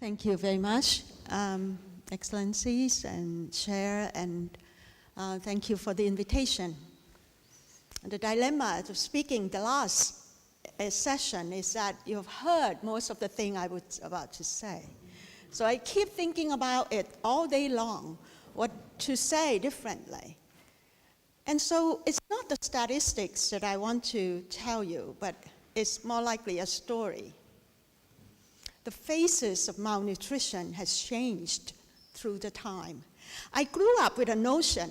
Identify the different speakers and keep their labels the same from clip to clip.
Speaker 1: Thank you very much, Excellencies and Chair, and thank you for the invitation. The dilemma of speaking the last session is that you've heard most of the thing I was about to say. So I keep thinking about it all day long, what to say differently. And so it's not the statistics that I want to tell you, but it's more likely a story. The faces of malnutrition has changed through the time. I grew up with a notion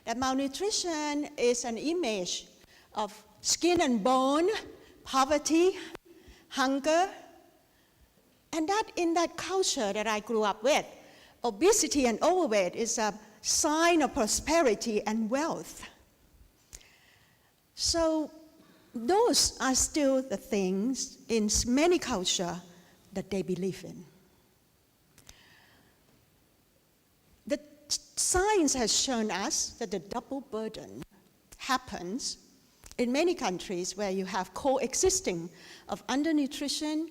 Speaker 1: that malnutrition is an image of skin and bone, poverty, hunger, and that in that culture that I grew up with, obesity and overweight is a sign of prosperity and wealth. So those are still the things in many cultures that they believe in. The science has shown us that the double burden happens in many countries where you have coexisting of undernutrition,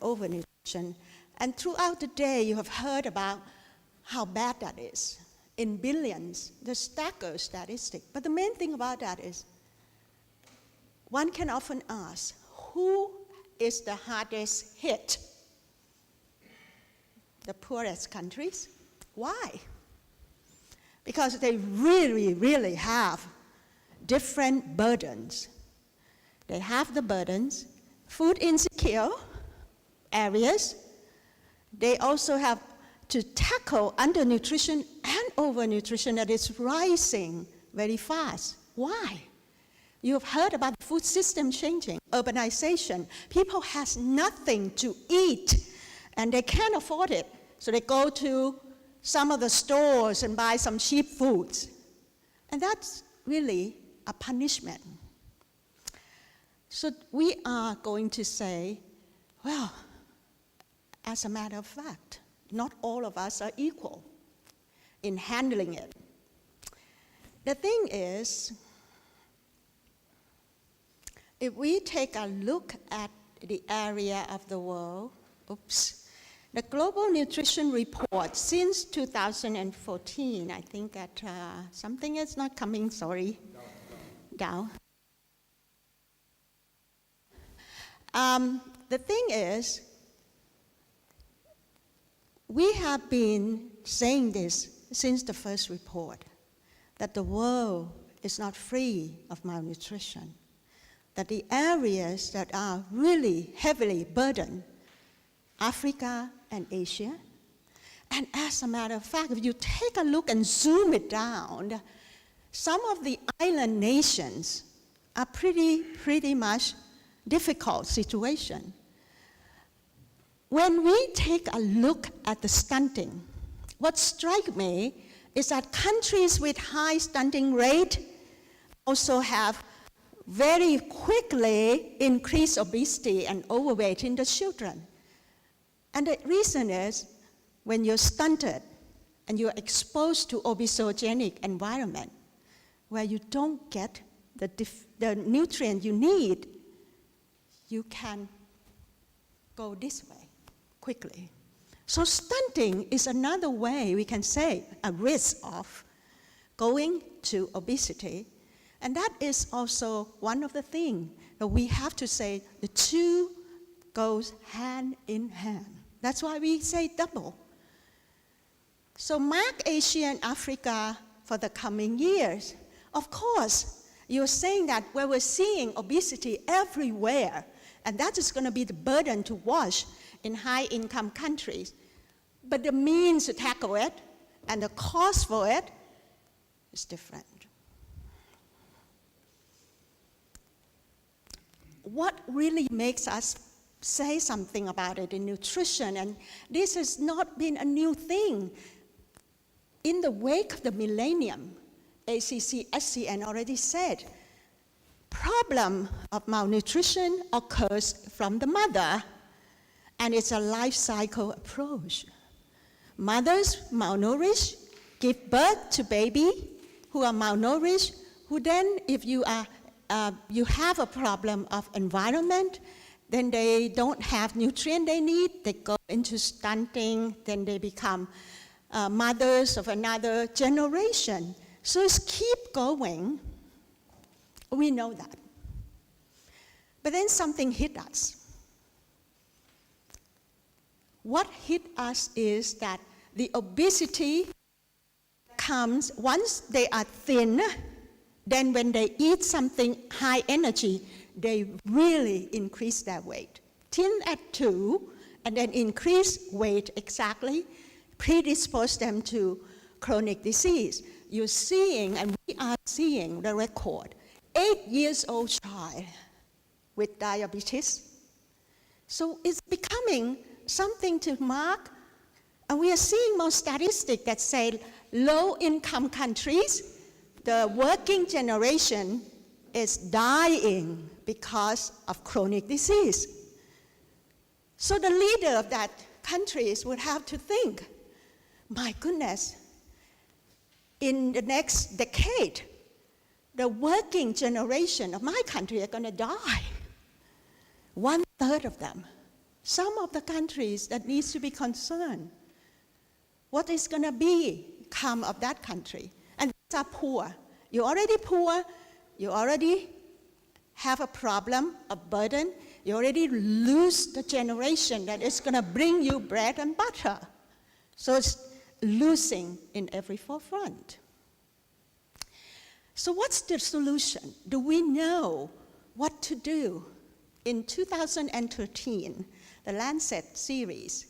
Speaker 1: overnutrition, and throughout the day you have heard about how bad that is. In billions, the staggering statistic. But the main thing about that is one can often ask, who is the hardest hit? The poorest countries. Why? Because they really have different burdens. They have the burdens, food insecure areas. They also have to tackle undernutrition and overnutrition that is rising very fast. Why? You've heard about the food system changing, urbanization. People has nothing to eat, and they can't afford it. So they go to some of the stores and buy some cheap foods. And that's really a punishment. So we are going to say, well, as a matter of fact, not all of us are equal in handling it. The thing is, if we take a look at the area of the world, the Global Nutrition Report since 2014, I think that something is not coming, sorry, down. The thing is, we have been saying this since the first report, that the world is not free of malnutrition, that the areas that are really heavily burdened, Africa and Asia. And as a matter of fact, if you take a look and zoom it down, some of the island nations are pretty much difficult situation. When we take a look at the stunting, what strikes me is that countries with high stunting rate also have very quickly increased obesity and overweight in the children. And the reason is, when you're stunted and you're exposed to obesogenic environment, where you don't get the nutrient you need, you can go this way quickly. So stunting is another way we can say a risk of going to obesity. And that is also one of the things that we have to say the two goes hand in hand. That's why we say double. So mark Asia and Africa for the coming years. Of course, you're saying that where we're seeing obesity everywhere, and that is going to be the burden to wash in high-income countries. But the means to tackle it and the cost for it is different. What really makes us say something about it in nutrition, and this has not been a new thing. In the wake of the millennium, ACC-SCN already said, problem of malnutrition occurs from the mother, and it's a life cycle approach. Mothers malnourished give birth to baby who are malnourished, who then, if you have a problem of environment then they don't have nutrient they need, they go into stunting, then they become mothers of another generation. So it's keep going. We know that. But then something hit us. What hit us is that the obesity comes once they are thin, then when they eat something high energy, they really increase their weight. Thin at 2, and then increase weight exactly, predispose them to chronic disease. You're seeing, and we are seeing the record, 8-year-old child with diabetes. So it's becoming something to mark, and we are seeing more statistics that say low-income countries, the working generation is dying because of chronic disease. So the leader of that countries would have to think, my goodness, in the next decade, the working generation of my country are going to die. 1/3 of them. Some of the countries that needs to be concerned. What is going to become of that country? And these are poor. You're already poor. You already have a problem, a burden. You already lose the generation that is going to bring you bread and butter. So it's losing in every forefront. So what's the solution? Do we know what to do? In 2013, the Lancet series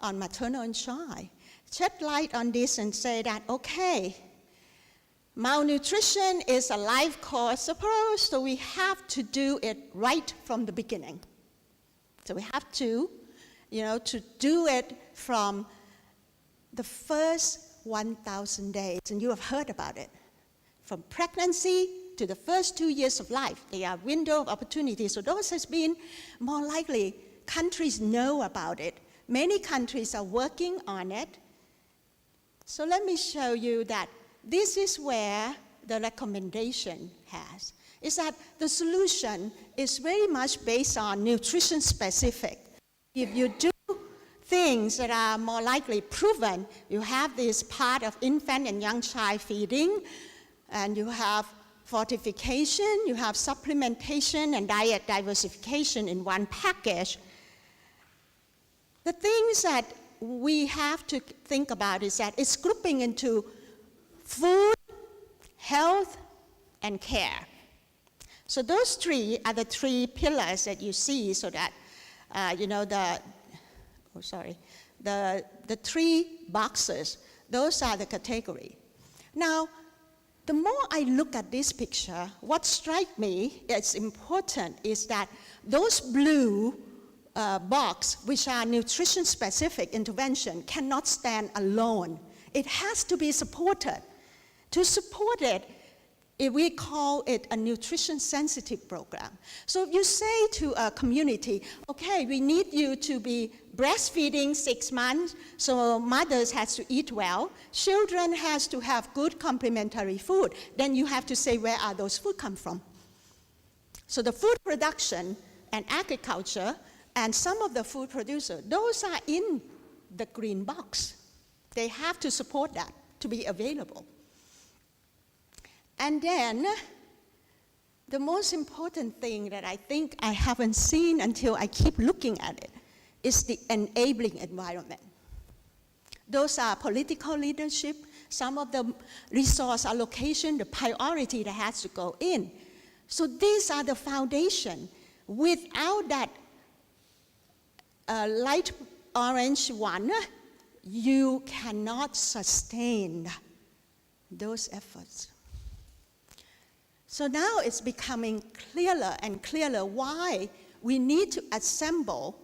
Speaker 1: on maternal and child shed light on this and say that, okay, malnutrition is a life cause approach, so we have to do it right from the beginning. So we have to do it from the first 1,000 days, and you have heard about it. From pregnancy to the first 2 years of life, they are window of opportunity. So those has been more likely, countries know about it. Many countries are working on it. So let me show you that this is where the recommendation has, is that the solution is very much based on nutrition specific. If you do things that are more likely proven, you have this part of infant and young child feeding, and you have fortification, you have supplementation and diet diversification in one package. The things that we have to think about is that it's grouping into food, health, and care. So those three are the 3 pillars that you see, so that, the 3 boxes, those are the category. Now, the more I look at this picture, what strikes me as important is that those blue box, which are nutrition-specific intervention, cannot stand alone. It has to be supported. To support it, we call it a nutrition-sensitive program. So if you say to a community, okay, we need you to be breastfeeding 6 months, so mothers has to eat well, children has to have good complementary food, then you have to say where are those food come from. So the food production and agriculture and some of the food producers, those are in the green box. They have to support that to be available. And then, the most important thing that I think I haven't seen until I keep looking at it is the enabling environment. Those are political leadership, some of the resource allocation, the priority that has to go in. So these are the foundation. Without that light orange one, you cannot sustain those efforts. So now it's becoming clearer and clearer why we need to assemble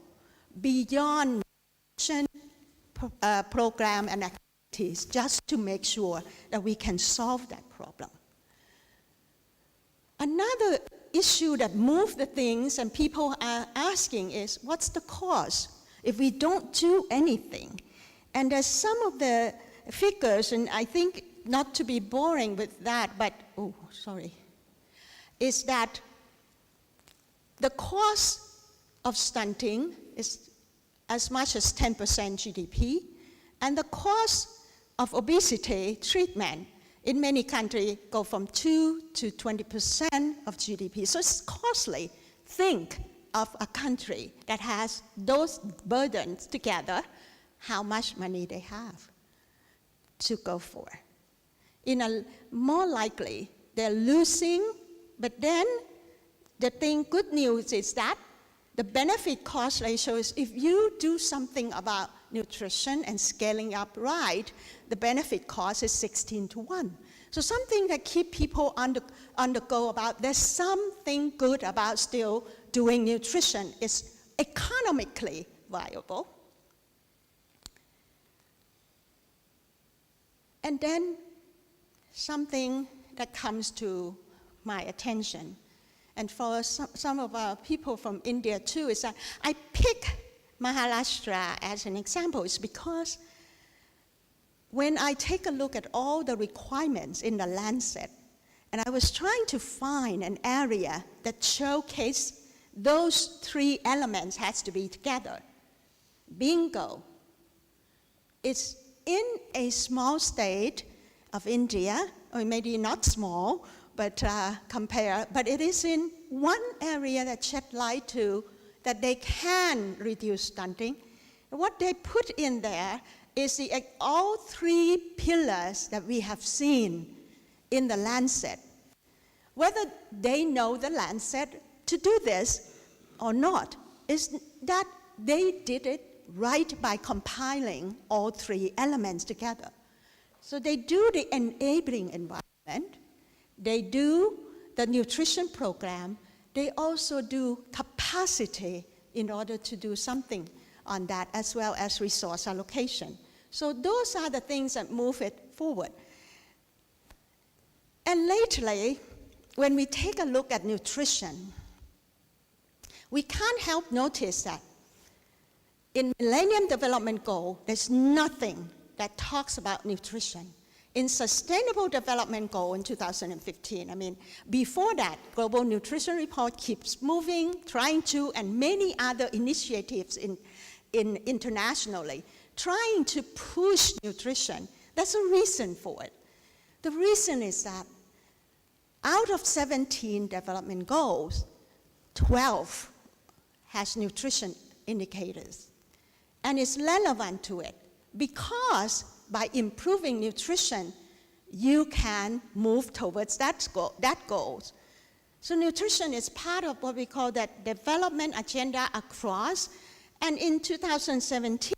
Speaker 1: beyond nutrition program and activities just to make sure that we can solve that problem. Another issue that moves the things and people are asking is, what's the cost if we don't do anything? And there's some of the figures, and I think not to be boring with that, but, is that the cost of stunting is as much as 10% GDP, and the cost of obesity treatment in many countries go from 2 to 20% of GDP. So it's costly. Think of a country that has those burdens together, how much money they have to go for. More likely, they're losing, but then good news is that the benefit-cost ratio is if you do something about nutrition and scaling up right, the benefit cost is 16-1. So something that keep people on the go about there's something good about still doing nutrition is economically viable. And then something that comes to my attention, and for some of our people from India too, is that I pick Maharashtra as an example is because when I take a look at all the requirements in the Lancet, and I was trying to find an area that showcased those three elements has to be together. Bingo. It's in a small state of India, or maybe not small, but but it is in one area that shed light to that they can reduce stunting. What they put in there is all three pillars that we have seen in the Lancet. Whether they know the Lancet to do this or not, is that they did it right by compiling all three elements together. So they do the enabling environment, they do the nutrition program, they also do capacity in order to do something on that, as well as resource allocation. So those are the things that move it forward. And lately, when we take a look at nutrition, we can't help notice that in Millennium Development Goal, there's nothing that talks about nutrition. In Sustainable Development Goal in 2015, before that, Global Nutrition Report keeps moving, trying to, and many other initiatives internationally, trying to push nutrition. There's a reason for it. The reason is that out of 17 development goals, 12 has nutrition indicators. And it's relevant to it because by improving nutrition, you can move towards that goal. So nutrition is part of what we call that development agenda across. And in 2017,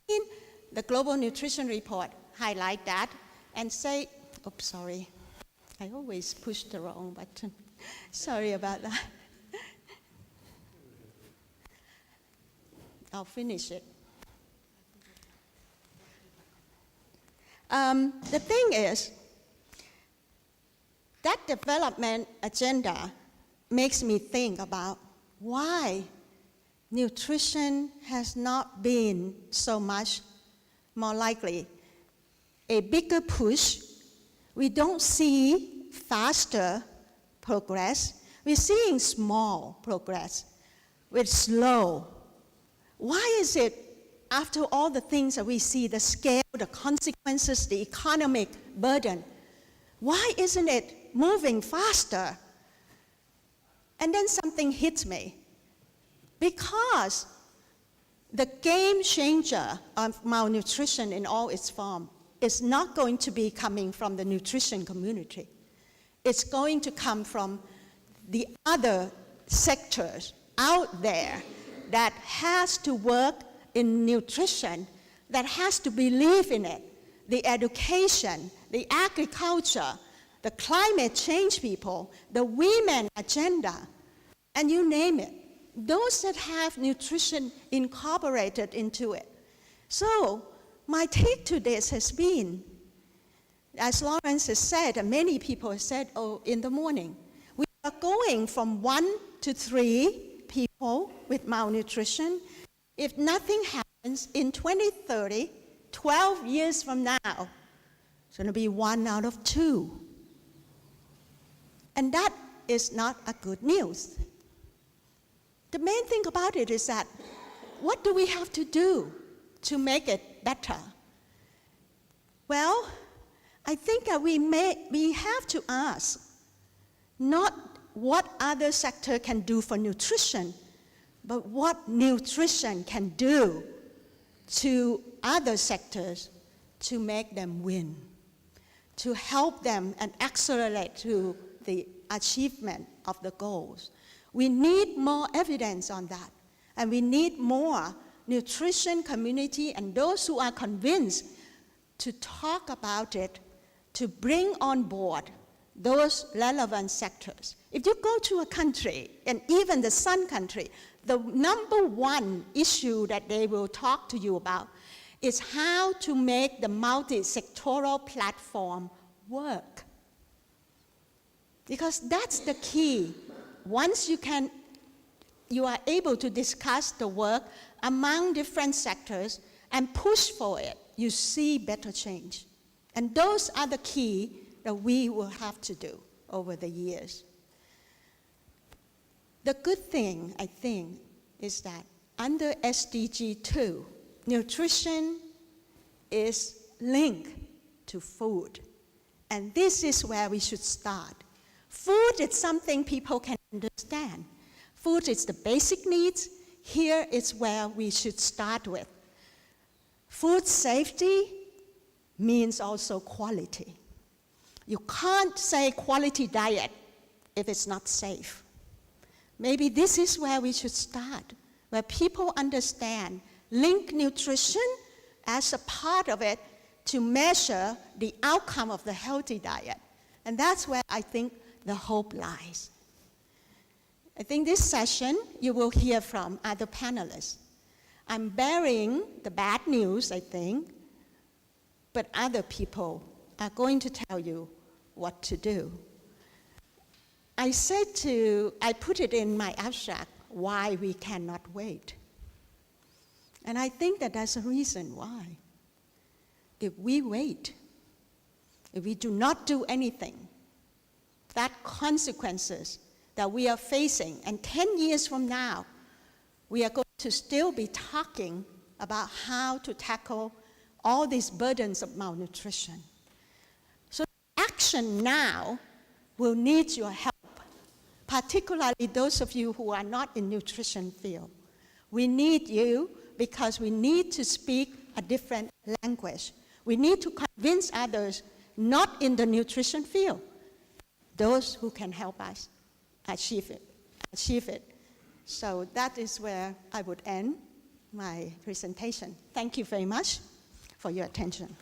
Speaker 1: the Global Nutrition Report highlight that and say, oops, sorry, I always push the wrong button. Sorry about that. I'll finish it. The thing is, that development agenda makes me think about why nutrition has not been so much more likely a bigger push. We don't see faster progress. We're seeing small progress with slow. Why is it, after all the things that we see, the scale, the consequences, the economic burden, why isn't it moving faster? And then something hits me. Because the game changer of malnutrition in all its form is not going to be coming from the nutrition community. It's going to come from the other sectors out there that has to work in nutrition, that has to believe in it. The education, the agriculture, the climate change people, the women agenda, and you name it. Those that have nutrition incorporated into it. So my take to this has been, as Lawrence has said, and many people have said, in the morning, we are going from 1 to 3 people with malnutrition. If nothing happens in 2030, 12 years from now, it's going to be 1 out of 2. And that is not a good news. the main thing about it is that what do we have to do to make it better? Well, I think that we have to ask not what other sector can do for nutrition, but what nutrition can do to other sectors to make them win, to help them and accelerate to the achievement of the goals. We need more evidence on that, and we need more nutrition community and those who are convinced to talk about it, to bring on board those relevant sectors. If you go to a country, and even the Sun country, the number one issue that they will talk to you about is how to make the multi-sectoral platform work. Because that's the key. Once you are able to discuss the work among different sectors and push for it, you see better change. And those are the key that we will have to do over the years. The good thing, I think, is that under SDG 2, nutrition is linked to food. And this is where we should start. Food is something people can understand. Food is the basic needs. Here is where we should start with. Food safety means also quality. You can't say quality diet if it's not safe. Maybe this is where we should start, where people understand, link nutrition as a part of it to measure the outcome of the healthy diet. And that's where I think the hope lies. I think this session you will hear from other panelists. I'm bearing the bad news, I think, but other people are going to tell you what to do. I put it in my abstract, why we cannot wait. And I think that there's a reason why. If we wait, if we do not do anything, that consequences that we are facing, and 10 years from now, we are going to still be talking about how to tackle all these burdens of malnutrition. So action now will need your help, particularly those of you who are not in nutrition field. We need you because we need to speak a different language. We need to convince others not in the nutrition field, those who can help us achieve it. So that is where I would end my presentation. Thank you very much for your attention.